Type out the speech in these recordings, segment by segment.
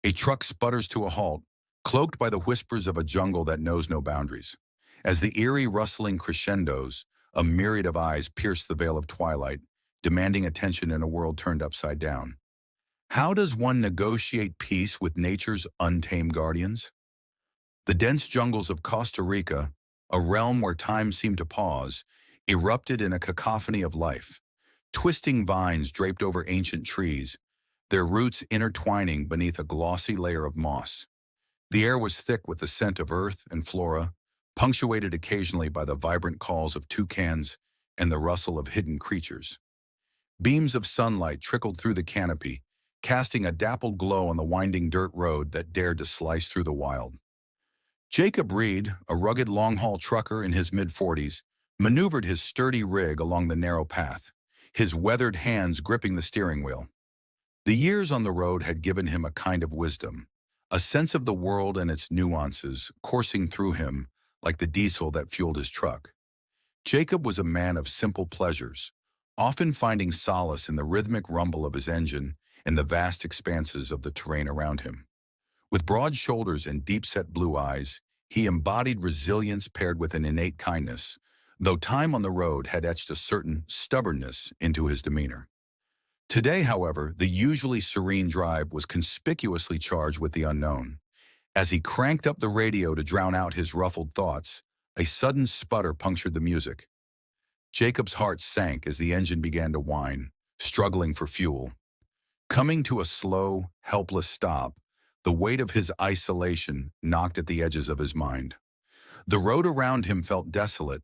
A truck sputters to a halt, cloaked by the whispers of a jungle that knows no boundaries. As the eerie rustling crescendos, a myriad of eyes pierce the veil of twilight, demanding attention in a world turned upside down. How does one negotiate peace with nature's untamed guardians? The dense jungles of Costa Rica, a realm where time seemed to pause, erupted in a cacophony of life. Twisting vines draped over ancient trees, their roots intertwining beneath a glossy layer of moss. The air was thick with the scent of earth and flora, punctuated occasionally by the vibrant calls of toucans and the rustle of hidden creatures. Beams of sunlight trickled through the canopy, casting a dappled glow on the winding dirt road that dared to slice through the wild. Jacob Reed, a rugged long-haul trucker in his mid-40s, maneuvered his sturdy rig along the narrow path, his weathered hands gripping the steering wheel. The years on the road had given him a kind of wisdom, a sense of the world and its nuances coursing through him like the diesel that fueled his truck. Jacob was a man of simple pleasures, often finding solace in the rhythmic rumble of his engine and the vast expanses of the terrain around him. With broad shoulders and deep-set blue eyes, he embodied resilience paired with an innate kindness, though time on the road had etched a certain stubbornness into his demeanor. Today, however, the usually serene drive was conspicuously charged with the unknown. As he cranked up the radio to drown out his ruffled thoughts, a sudden sputter punctured the music. Jacob's heart sank as the engine began to whine, struggling for fuel. Coming to a slow, helpless stop, the weight of his isolation knocked at the edges of his mind. The road around him felt desolate,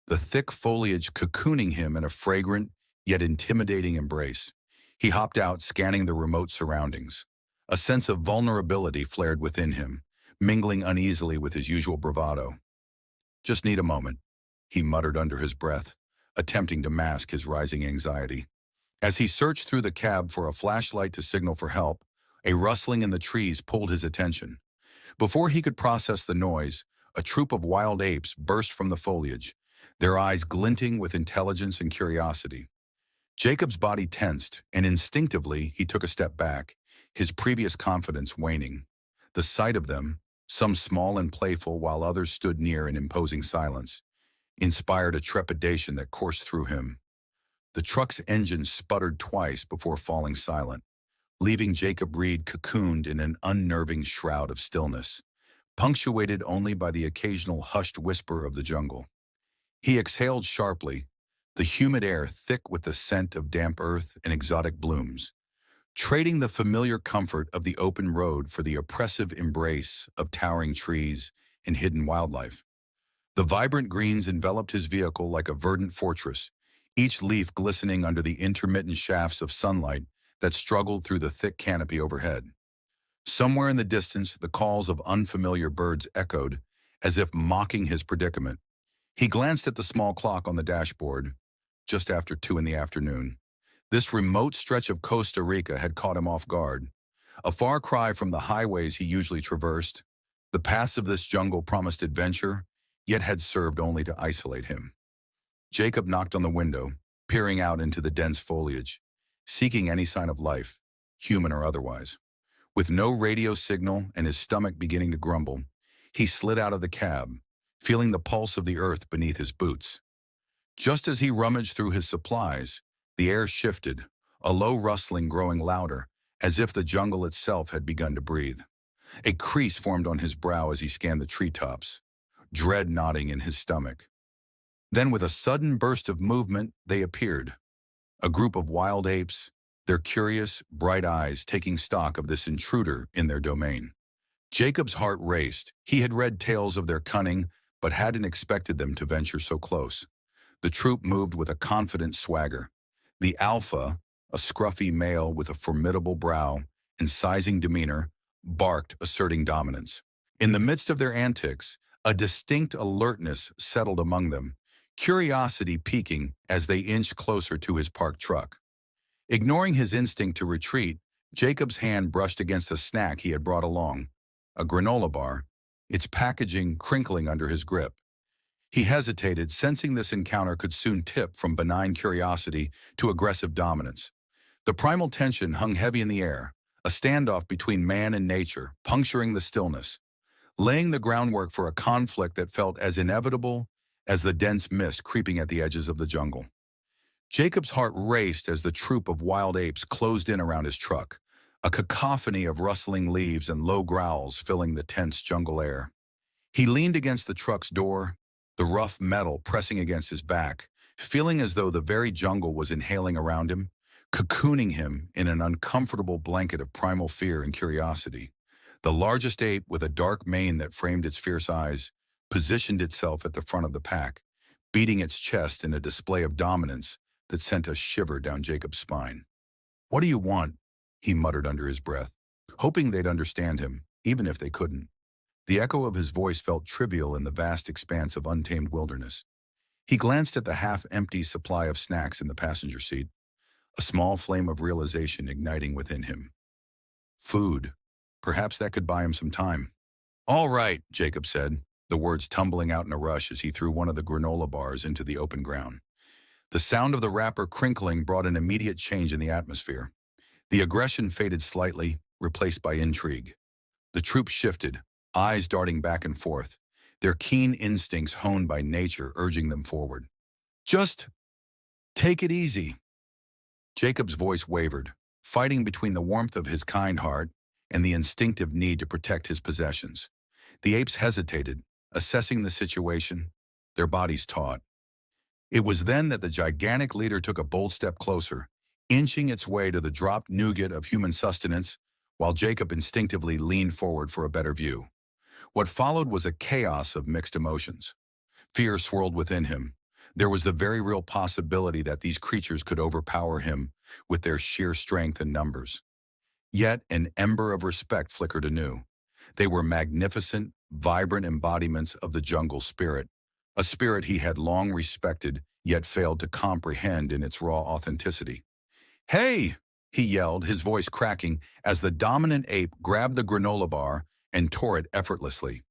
the thick foliage cocooning him in a fragrant yet intimidating embrace. He hopped out, scanning the remote surroundings. A sense of vulnerability flared within him, mingling uneasily with his usual bravado. "Just need a moment," he muttered under his breath, attempting to mask his rising anxiety. As he searched through the cab for a flashlight to signal for help, a rustling in the trees pulled his attention. Before he could process the noise, a troop of wild apes burst from the foliage, their eyes glinting with intelligence and curiosity. Jacob's body tensed, and instinctively he took a step back, his previous confidence waning. The sight of them, some small and playful while others stood near in imposing silence, inspired a trepidation that coursed through him. The truck's engine sputtered twice before falling silent, leaving Jacob Reed cocooned in an unnerving shroud of stillness, punctuated only by the occasional hushed whisper of the jungle. He exhaled sharply, the humid air thick with the scent of damp earth and exotic blooms, trading the familiar comfort of the open road for the oppressive embrace of towering trees and hidden wildlife. The vibrant greens enveloped his vehicle like a verdant fortress, each leaf glistening under the intermittent shafts of sunlight that struggled through the thick canopy overhead. Somewhere in the distance, the calls of unfamiliar birds echoed, as if mocking his predicament. He glanced at the small clock on the dashboard, just after 2 in the afternoon. This remote stretch of Costa Rica had caught him off guard. A far cry from the highways he usually traversed, the paths of this jungle promised adventure, yet had served only to isolate him. Jacob knocked on the window, peering out into the dense foliage, seeking any sign of life, human or otherwise. With no radio signal and his stomach beginning to grumble, he slid out of the cab, feeling the pulse of the earth beneath his boots. Just as he rummaged through his supplies, the air shifted, a low rustling growing louder, as if the jungle itself had begun to breathe. A crease formed on his brow as he scanned the treetops, dread knotting in his stomach. Then, with a sudden burst of movement, they appeared. A group of wild apes, their curious, bright eyes taking stock of this intruder in their domain. Jacob's heart raced. He had read tales of their cunning, but hadn't expected them to venture so close. The troop moved with a confident swagger. The alpha, a scruffy male with a formidable brow and sizing demeanor, barked, asserting dominance. In the midst of their antics, a distinct alertness settled among them, curiosity piquing as they inched closer to his parked truck. Ignoring his instinct to retreat, Jacob's hand brushed against a snack he had brought along, a granola bar, its packaging crinkling under his grip. He hesitated, sensing this encounter could soon tip from benign curiosity to aggressive dominance. The primal tension hung heavy in the air, a standoff between man and nature, puncturing the stillness, laying the groundwork for a conflict that felt as inevitable as the dense mist creeping at the edges of the jungle. Jacob's heart raced as the troop of wild apes closed in around his truck, a cacophony of rustling leaves and low growls filling the tense jungle air. He leaned against the truck's door, the rough metal pressing against his back, feeling as though the very jungle was inhaling around him, cocooning him in an uncomfortable blanket of primal fear and curiosity. The largest ape, with a dark mane that framed its fierce eyes, positioned itself at the front of the pack, beating its chest in a display of dominance that sent a shiver down Jacob's spine. "What do you want?" he muttered under his breath, hoping they'd understand him, even if they couldn't. The echo of his voice felt trivial in the vast expanse of untamed wilderness. He glanced at the half-empty supply of snacks in the passenger seat, a small flame of realization igniting within him. Food. Perhaps that could buy him some time. "All right," Jacob said, the words tumbling out in a rush as he threw one of the granola bars into the open ground. The sound of the wrapper crinkling brought an immediate change in the atmosphere. The aggression faded slightly, replaced by intrigue. The troop shifted, eyes darting back and forth, their keen instincts honed by nature urging them forward. "Just take it easy." Jacob's voice wavered, fighting between the warmth of his kind heart and the instinctive need to protect his possessions. The apes hesitated, assessing the situation, their bodies taut. It was then that the gigantic leader took a bold step closer, inching its way to the dropped nougat of human sustenance, while Jacob instinctively leaned forward for a better view. What followed was a chaos of mixed emotions. Fear swirled within him. There was the very real possibility that these creatures could overpower him with their sheer strength and numbers. Yet an ember of respect flickered anew. They were magnificent, vibrant embodiments of the jungle spirit, a spirit he had long respected yet failed to comprehend in its raw authenticity. "Hey!" he yelled, his voice cracking as the dominant ape grabbed the granola bar and tore it effortlessly.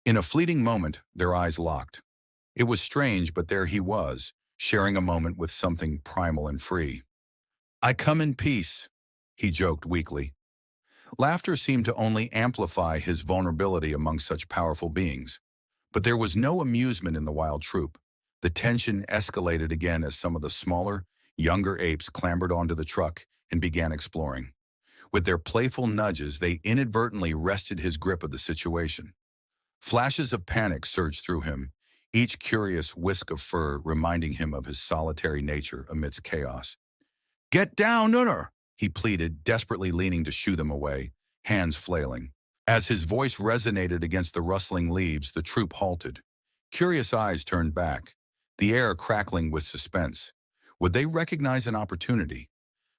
In a fleeting moment, their eyes locked. It was strange, but there he was, sharing a moment with something primal and free. "I come in peace," he joked weakly. Laughter seemed to only amplify his vulnerability among such powerful beings. But there was no amusement in the wild troop. The tension escalated again as some of the smaller, younger apes clambered onto the truck and began exploring. With their playful nudges, they inadvertently wrested his grip of the situation. Flashes of panic surged through him, each curious whisk of fur reminding him of his solitary nature amidst chaos. "Get down, Nunner!" he pleaded, desperately leaning to shoo them away, hands flailing. As his voice resonated against the rustling leaves, the troop halted. Curious eyes turned back, the air crackling with suspense. Would they recognize an opportunity?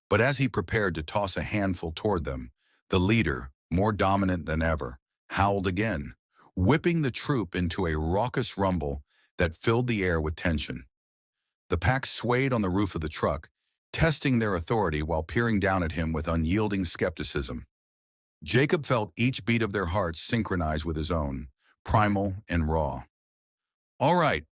But as he prepared to toss a handful toward them, the leader, more dominant than ever, howled again, whipping the troop into a raucous rumble that filled the air with tension. The pack swayed on the roof of the truck, testing their authority while peering down at him with unyielding skepticism. Jacob felt each beat of their hearts synchronize with his own, primal and raw. "All right,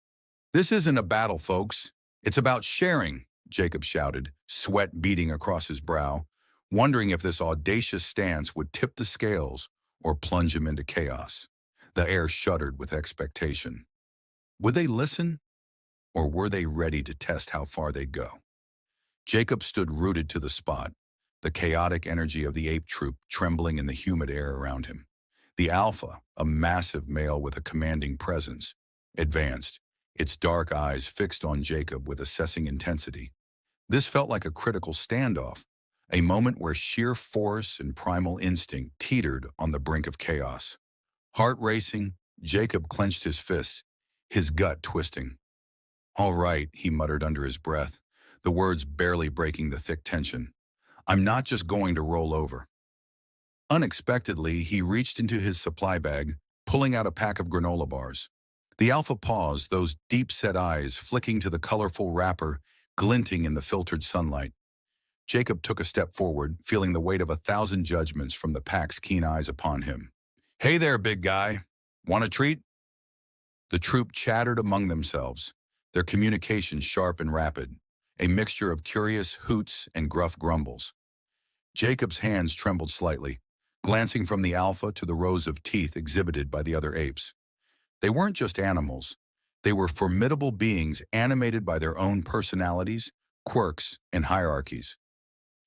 this isn't a battle, folks. It's about sharing," Jacob shouted, sweat beading across his brow, wondering if this audacious stance would tip the scales or plunge him into chaos. The air shuddered with expectation. Would they listen, or were they ready to test how far they'd go? Jacob stood rooted to the spot, the chaotic energy of the ape troop trembling in the humid air around him. The alpha, a massive male with a commanding presence, advanced, its dark eyes fixed on Jacob with assessing intensity. This felt like a critical standoff, a moment where sheer force and primal instinct teetered on the brink of chaos. Heart racing, Jacob clenched his fists, his gut twisting. "All right," he muttered under his breath, the words barely breaking the thick tension. "I'm not just going to roll over." Unexpectedly, he reached into his supply bag, pulling out a pack of granola bars. The alpha paused, those deep-set eyes flicking to the colorful wrapper, glinting in the filtered sunlight. Jacob took a step forward, feeling the weight of 1,000 judgments from the pack's keen eyes upon him. "Hey there, big guy. Want a treat?" The troop chattered among themselves, their communication sharp and rapid, a mixture of curious hoots and gruff grumbles. Jacob's hands trembled slightly, glancing from the alpha to the rows of teeth exhibited by the other apes. They weren't just animals. They were formidable beings animated by their own personalities, quirks, and hierarchies.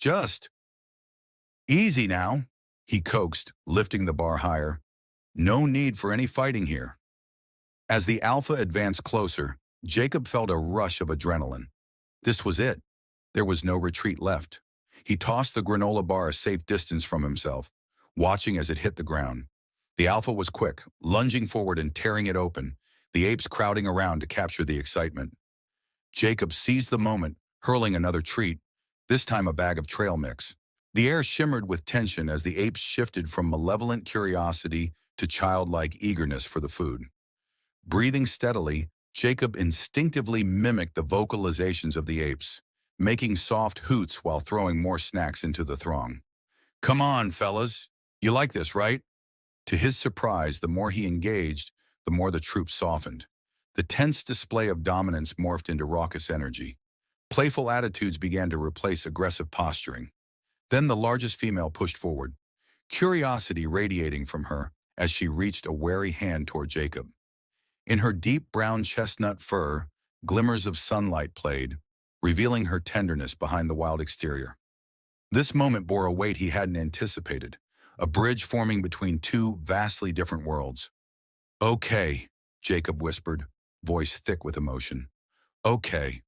Just easy now, he coaxed, lifting the bar higher. No need for any fighting here. As the alpha advanced closer, Jacob felt a rush of adrenaline. This was it. There was no retreat left. He tossed the granola bar a safe distance from himself, watching as it hit the ground. The alpha was quick, lunging forward and tearing it open, the apes crowding around to capture the excitement. Jacob seized the moment, hurling another treat, this time a bag of trail mix. The air shimmered with tension as the apes shifted from malevolent curiosity to childlike eagerness for the food. Breathing steadily, Jacob instinctively mimicked the vocalizations of the apes, making soft hoots while throwing more snacks into the throng. "Come on, fellas. You like this, right?" To his surprise, the more he engaged, the more the troop softened. The tense display of dominance morphed into raucous energy. Playful attitudes began to replace aggressive posturing. Then the largest female pushed forward, curiosity radiating from her as she reached a wary hand toward Jacob. In her deep brown chestnut fur, glimmers of sunlight played, revealing her tenderness behind the wild exterior. This moment bore a weight he hadn't anticipated, a bridge forming between two vastly different worlds. "Okay," Jacob whispered, voice thick with emotion. "Okay,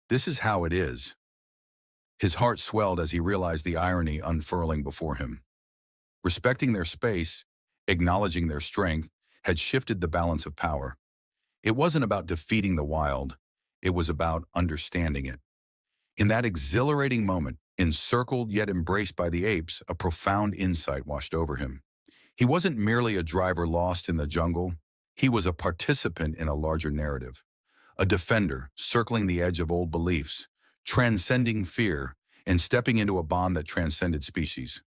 this is how it is." His heart swelled as he realized the irony unfurling before him. Respecting their space, acknowledging their strength, had shifted the balance of power. It wasn't about defeating the wild, it was about understanding it. In that exhilarating moment, encircled yet embraced by the apes, a profound insight washed over him. He wasn't merely a driver lost in the jungle, he was a participant in a larger narrative. A defender circling the edge of old beliefs, transcending fear, and stepping into a bond that transcended species.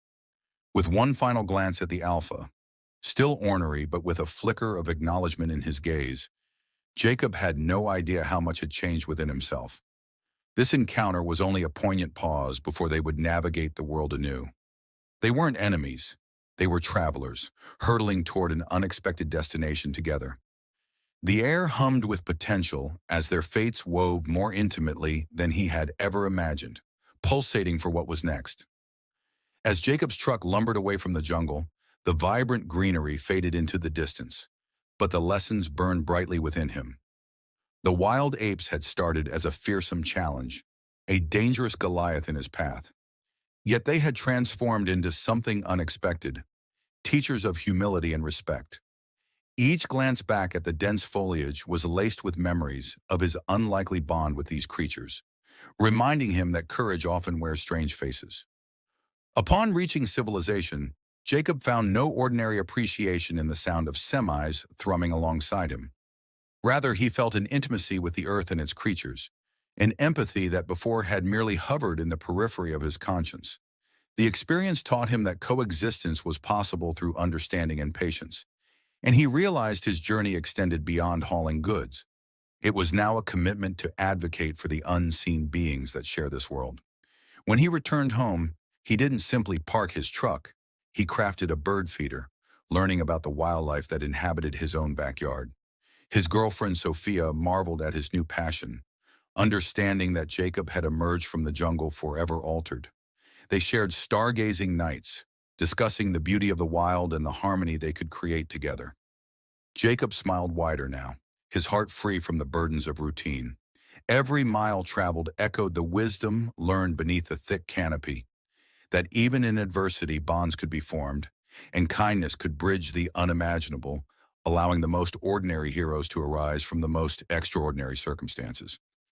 With one final glance at the alpha, still ornery but with a flicker of acknowledgement in his gaze, Jacob had no idea how much had changed within himself. This encounter was only a poignant pause before they would navigate the world anew. They weren't enemies. They were travelers, hurtling toward an unexpected destination together. The air hummed with potential as their fates wove more intimately than he had ever imagined, pulsating for what was next. As Jacob's truck lumbered away from the jungle, the vibrant greenery faded into the distance, but the lessons burned brightly within him. The wild apes had started as a fearsome challenge, a dangerous Goliath in his path. Yet they had transformed into something unexpected, teachers of humility and respect. Each glance back at the dense foliage was laced with memories of his unlikely bond with these creatures, reminding him that courage often wears strange faces. Upon reaching civilization, Jacob found no ordinary appreciation in the sound of semis thrumming alongside him. Rather, he felt an intimacy with the earth and its creatures, an empathy that before had merely hovered in the periphery of his conscience. The experience taught him that coexistence was possible through understanding and patience, and he realized his journey extended beyond hauling goods. It was now a commitment to advocate for the unseen beings that share this world. When he returned home, he didn't simply park his truck. He crafted a bird feeder, learning about the wildlife that inhabited his own backyard. His girlfriend Sophia marveled at his new passion, understanding that Jacob had emerged from the jungle forever altered. They shared stargazing nights, discussing the beauty of the wild and the harmony they could create together. Jacob smiled wider now, his heart free from the burdens of routine. Every mile traveled echoed the wisdom learned beneath the thick canopy, that even in adversity bonds could be formed, and kindness could bridge the unimaginable, allowing the most ordinary heroes to arise from the most extraordinary circumstances.